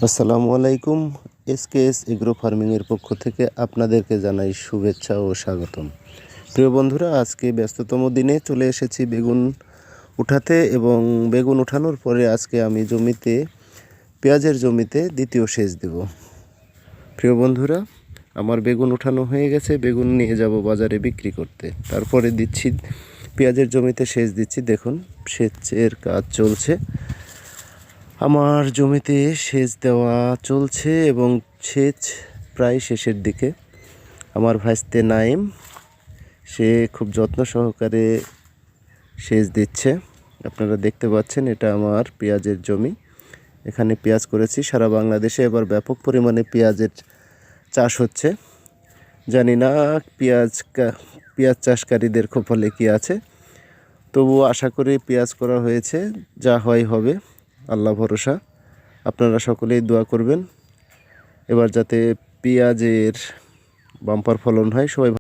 আসসালামু আলাইকুম। SKS agro ফার্মিংয়ের পক্ষ থেকে আপনাদেরকে জানাই শুভেচ্ছা ও স্বাগতম। প্রিয় বন্ধুরা, আজকে ব্যস্ততম দিনে চলে এসেছি বেগুন উঠাতে, এবং বেগুন উঠানোর পরে আজকে আমি পেঁয়াজের জমিতে দ্বিতীয় সেচ দেব। প্রিয় বন্ধুরা, আমার বেগুন উঠানো হয়ে গেছে, বেগুন নিয়ে যাব বাজারে বিক্রি করতে। তারপরে পেঁয়াজের জমিতে সেচ দিচ্ছি। দেখুন, সেচের কাজ চলছে। আমার জমিতে সেচ দেওয়া চলছে এবং সেচ প্রায় শেষের দিকে। আমার ভাইস্তে নাইম, সে খুব যত্ন সহকারে সেচ দিচ্ছে। আপনারা দেখতে পাচ্ছেন, এটা আমার পেঁয়াজের জমি। এখানে পেঁয়াজ করেছি। সারা বাংলাদেশে এবার ব্যাপক পরিমাণে পেঁয়াজের চাষ হচ্ছে। জানি না পেঁয়াজ চাষকারীদের কপালে কী আছে, তবুও আশা করি পেঁয়াজ করা হয়েছে, যা হয় হবে, আল্লাহ ভরসা। আপনারা সকলেই দোয়া করবেন এবার যাতে পেঁয়াজের বাম্পার ফলন হয়। সবাই